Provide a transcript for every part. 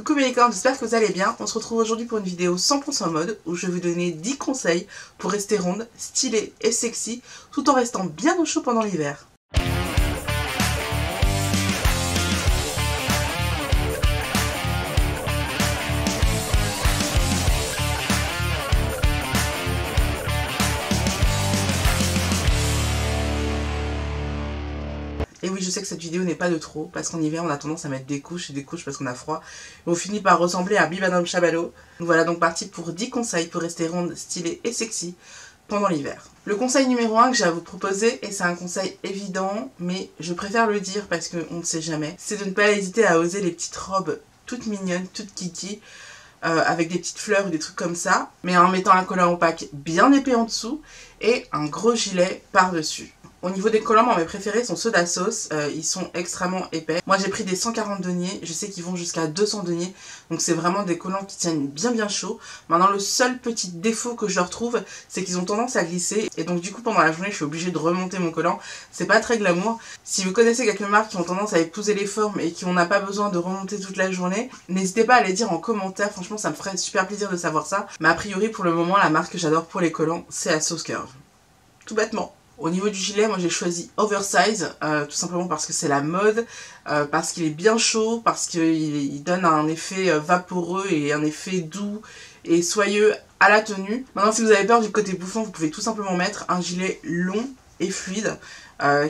Coucou mes licornes, j'espère que vous allez bien. On se retrouve aujourd'hui pour une vidéo 100% mode où je vais vous donner 10 conseils pour rester ronde, stylée et sexy tout en restant bien au chaud pendant l'hiver. Et oui, je sais que cette vidéo n'est pas de trop, parce qu'en hiver, on a tendance à mettre des couches et des couches parce qu'on a froid. Et on finit par ressembler à Bibadam Chabalot. Nous voilà donc partis pour 10 conseils pour rester ronde, stylée et sexy pendant l'hiver. Le conseil numéro 1 que j'ai à vous proposer, et c'est un conseil évident, mais je préfère le dire parce qu'on ne sait jamais, c'est de ne pas hésiter à oser les petites robes toutes mignonnes, toutes kiki, avec des petites fleurs ou des trucs comme ça, mais en mettant un collant opaque bien épais en dessous et un gros gilet par-dessus. Au niveau des collants, moi, mes préférés sont ceux d'Assos, ils sont extrêmement épais. Moi j'ai pris des 140 deniers, je sais qu'ils vont jusqu'à 200 deniers, donc c'est vraiment des collants qui tiennent bien chaud. Maintenant le seul petit défaut que je leur trouve, c'est qu'ils ont tendance à glisser, et donc du coup pendant la journée je suis obligée de remonter mon collant. C'est pas très glamour. Si vous connaissez quelques marques qui ont tendance à épouser les formes et qui n'a pas besoin de remonter toute la journée, n'hésitez pas à les dire en commentaire, franchement ça me ferait super plaisir de savoir ça. Mais a priori pour le moment la marque que j'adore pour les collants c'est Assos Curve. Tout bêtement. Au niveau du gilet, moi j'ai choisi Oversize, tout simplement parce que c'est la mode, parce qu'il est bien chaud, parce qu'il donne un effet vaporeux et un effet doux et soyeux à la tenue. Maintenant si vous avez peur du côté bouffant, vous pouvez tout simplement mettre un gilet long et fluide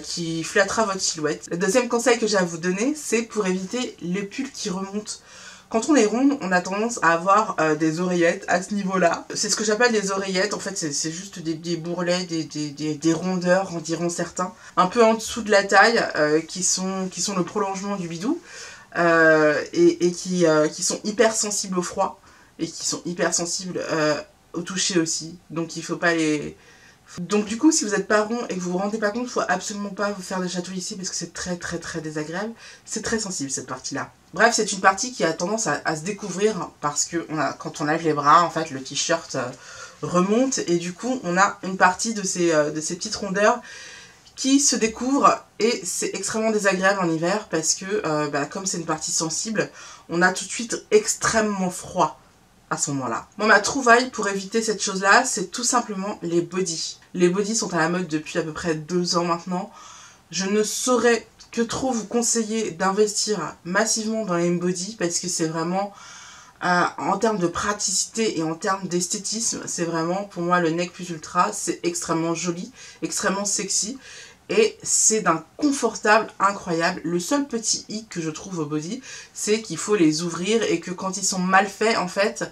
qui flattera votre silhouette. Le deuxième conseil que j'ai à vous donner, c'est pour éviter les pulls qui remontent. Quand on est ronde, on a tendance à avoir des oreillettes à ce niveau-là. C'est ce que j'appelle des oreillettes, en fait c'est juste des bourrelets, des rondeurs, en diront certains, un peu en dessous de la taille, qui sont le prolongement du bidou, et qui sont hyper sensibles au froid, et qui sont hyper sensibles au toucher aussi, donc il faut pas les... Donc du coup, si vous n'êtes pas rond et que vous vous rendez pas compte, il faut absolument pas vous faire de chatouilles ici parce que c'est très désagréable. C'est très sensible cette partie-là. Bref, c'est une partie qui a tendance à se découvrir parce que quand on lève les bras, en fait, le t-shirt remonte et du coup, on a une partie de ces petites rondeurs qui se découvrent et c'est extrêmement désagréable en hiver parce que comme c'est une partie sensible, on a tout de suite extrêmement froid à ce moment-là. Moi, ma trouvaille pour éviter cette chose-là, c'est tout simplement les bodys. Les bodys sont à la mode depuis à peu près 2 ans maintenant. Je ne saurais que trop vous conseiller d'investir massivement dans les bodys parce que c'est vraiment, en termes de praticité et en termes d'esthétisme, c'est vraiment pour moi le nec plus ultra. C'est extrêmement joli, extrêmement sexy. Et c'est d'un confortable incroyable. Le seul petit hic que je trouve au body, c'est qu'il faut les ouvrir et que quand ils sont mal faits, en fait,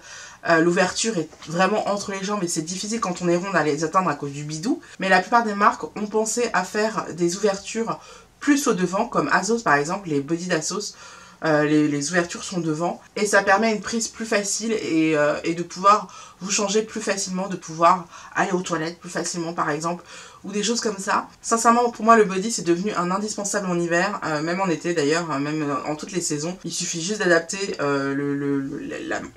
l'ouverture est vraiment entre les jambes et c'est difficile quand on est rond à les atteindre à cause du bidou. Mais la plupart des marques ont pensé à faire des ouvertures plus au devant, comme Assos par exemple, les bodys d'Assos. Les ouvertures sont devant et ça permet une prise plus facile et de pouvoir vous changer plus facilement, de pouvoir aller aux toilettes plus facilement par exemple ou des choses comme ça. Sincèrement pour moi le body c'est devenu un indispensable en hiver, même en été d'ailleurs, même en toutes les saisons. Il suffit juste d'adapter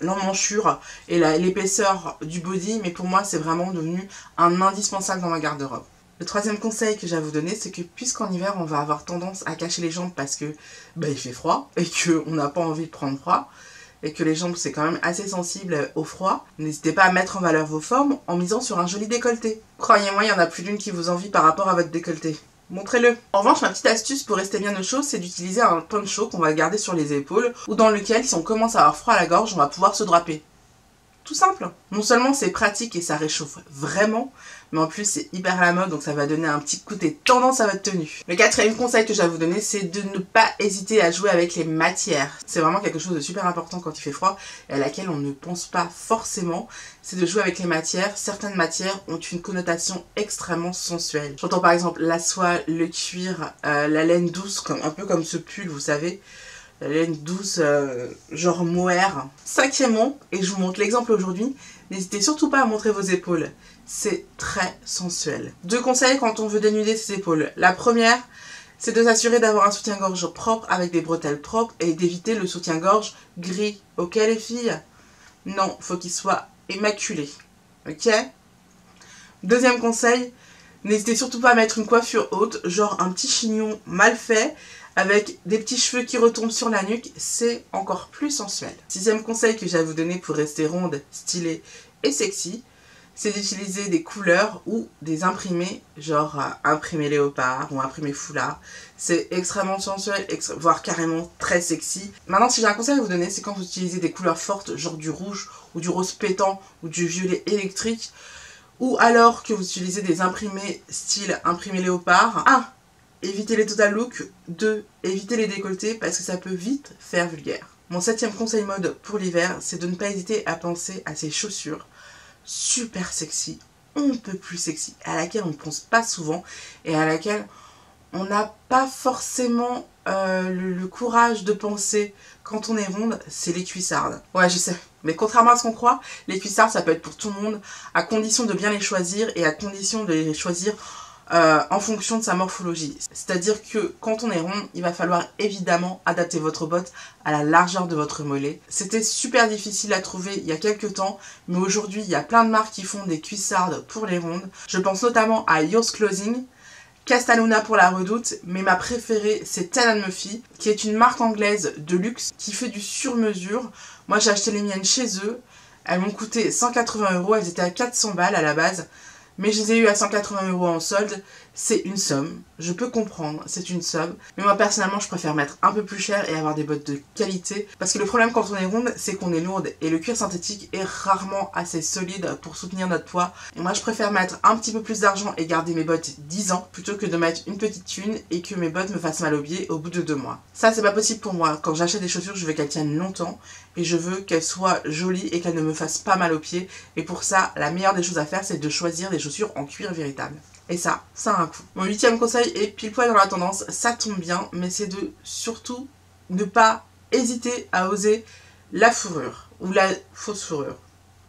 l'emmanchure et l'épaisseur du body, mais pour moi c'est vraiment devenu un indispensable dans ma garde-robe. Le troisième conseil que j'ai à vous donner, c'est que puisqu'en hiver, on va avoir tendance à cacher les jambes parce que il fait froid et qu'on n'a pas envie de prendre froid et que les jambes c'est quand même assez sensible au froid, n'hésitez pas à mettre en valeur vos formes en misant sur un joli décolleté. Croyez-moi, il y en a plus d'une qui vous envie par rapport à votre décolleté. Montrez-le. En revanche, ma petite astuce pour rester bien au chaud, c'est d'utiliser un poncho qu'on va garder sur les épaules ou dans lequel, si on commence à avoir froid à la gorge, on va pouvoir se draper. Tout simple. Non seulement c'est pratique et ça réchauffe vraiment, mais en plus c'est hyper à la mode, donc ça va donner un petit coup de tendance à votre tenue. Le quatrième conseil que j'ai à vous donner, c'est de ne pas hésiter à jouer avec les matières. C'est vraiment quelque chose de super important quand il fait froid et à laquelle on ne pense pas forcément. C'est de jouer avec les matières. Certaines matières ont une connotation extrêmement sensuelle. J'entends par exemple la soie, le cuir, la laine douce, un peu comme ce pull, vous savez. La laine douce, genre mohair. Cinquièmement, et je vous montre l'exemple aujourd'hui, n'hésitez surtout pas à montrer vos épaules. C'est très sensuel. 2 conseils quand on veut dénuder ses épaules. La première, c'est de s'assurer d'avoir un soutien-gorge propre avec des bretelles propres et d'éviter le soutien-gorge gris. Ok les filles? Non, faut qu'il soit immaculé. Ok? Deuxième conseil, n'hésitez surtout pas à mettre une coiffure haute, genre un petit chignon mal fait, avec des petits cheveux qui retombent sur la nuque, c'est encore plus sensuel. Sixième conseil que j'ai à vous donner pour rester ronde, stylée et sexy, c'est d'utiliser des couleurs ou des imprimés, genre imprimé léopard ou imprimé foulard. C'est extrêmement sensuel, voire carrément très sexy. Maintenant, si j'ai un conseil à vous donner, c'est quand vous utilisez des couleurs fortes, genre du rouge ou du rose pétant ou du violet électrique, ou alors que vous utilisez des imprimés style imprimé léopard. 1. Évitez les total looks. 2. Évitez les décolletés parce que ça peut vite faire vulgaire. Mon septième conseil mode pour l'hiver, c'est de ne pas hésiter à penser à ces chaussures super sexy, on ne peut plus sexy, à laquelle on ne pense pas souvent et à laquelle on n'a pas forcément le courage de penser quand on est ronde, c'est les cuissardes. Ouais, je sais, mais contrairement à ce qu'on croit, les cuissardes ça peut être pour tout le monde, à condition de bien les choisir et à condition de les choisir en fonction de sa morphologie. C'est-à-dire que quand on est rond, il va falloir évidemment adapter votre botte à la largeur de votre mollet. C'était super difficile à trouver il y a quelques temps, mais aujourd'hui il y a plein de marques qui font des cuissardes pour les rondes. Je pense notamment à Yours Clothing, Castaluna pour la Redoute, mais ma préférée c'est Ten & Muffy, qui est une marque anglaise de luxe qui fait du sur-mesure. Moi j'ai acheté les miennes chez eux, elles m'ont coûté 180 €, elles étaient à 400 balles à la base. Mais je les ai eu à 180 € en solde, c'est une somme, je peux comprendre, c'est une somme. Mais moi personnellement je préfère mettre un peu plus cher et avoir des bottes de qualité. Parce que le problème quand on est ronde, c'est qu'on est lourde et le cuir synthétique est rarement assez solide pour soutenir notre poids. Et moi je préfère mettre un petit peu plus d'argent et garder mes bottes 10 ans plutôt que de mettre une petite thune et que mes bottes me fassent mal aux pieds au bout de 2 mois. Ça c'est pas possible pour moi, quand j'achète des chaussures je veux qu'elles tiennent longtemps et je veux qu'elles soient jolies et qu'elles ne me fassent pas mal aux pieds. Et pour ça, la meilleure des choses à faire c'est de choisir des chaussures en cuir véritable. Et ça a un coût. Mon huitième conseil est pile poil dans la tendance, ça tombe bien, mais c'est de surtout ne pas hésiter à oser la fourrure ou la fausse fourrure.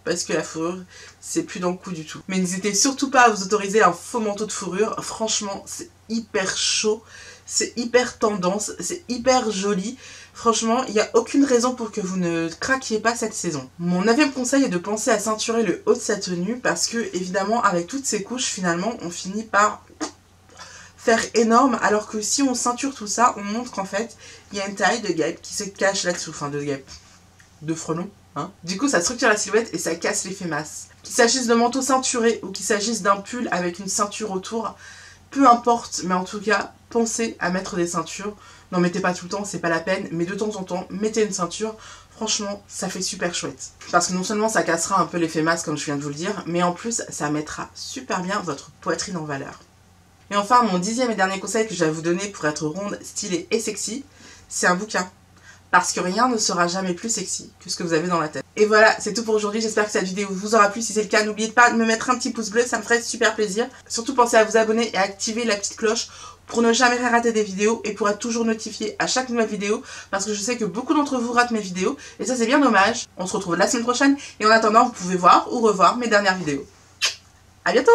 Parce que la fourrure, c'est plus dans le coup du tout. Mais n'hésitez surtout pas à vous autoriser un faux manteau de fourrure. Franchement, c'est hyper chaud, c'est hyper tendance, c'est hyper joli. Franchement, il n'y a aucune raison pour que vous ne craquiez pas cette saison. Mon 9e conseil est de penser à ceinturer le haut de sa tenue parce que, évidemment, avec toutes ces couches, finalement, on finit par faire énorme. Alors que si on ceinture tout ça, on montre qu'en fait, il y a une taille de guêpe qui se cache là-dessous. Enfin, de guêpe. De frelon. Hein. Du coup, ça structure la silhouette et ça casse l'effet masse. Qu'il s'agisse de manteau ceinturé ou qu'il s'agisse d'un pull avec une ceinture autour, peu importe, mais en tout cas, pensez à mettre des ceintures. N'en mettez pas tout le temps, c'est pas la peine, mais de temps en temps, mettez une ceinture. Franchement, ça fait super chouette. Parce que non seulement ça cassera un peu l'effet masse, comme je viens de vous le dire, mais en plus, ça mettra super bien votre poitrine en valeur. Et enfin, mon 10e et dernier conseil que j'ai à vous donner pour être ronde, stylée et sexy, c'est un bouquin. Parce que rien ne sera jamais plus sexy que ce que vous avez dans la tête. Et voilà, c'est tout pour aujourd'hui. J'espère que cette vidéo vous aura plu. Si c'est le cas, n'oubliez pas de me mettre un petit pouce bleu, ça me ferait super plaisir. Surtout pensez à vous abonner et à activer la petite cloche pour ne jamais rater des vidéos et pour être toujours notifié à chaque nouvelle vidéo. Parce que je sais que beaucoup d'entre vous ratent mes vidéos et ça c'est bien dommage. On se retrouve la semaine prochaine et en attendant, vous pouvez voir ou revoir mes dernières vidéos. À bientôt!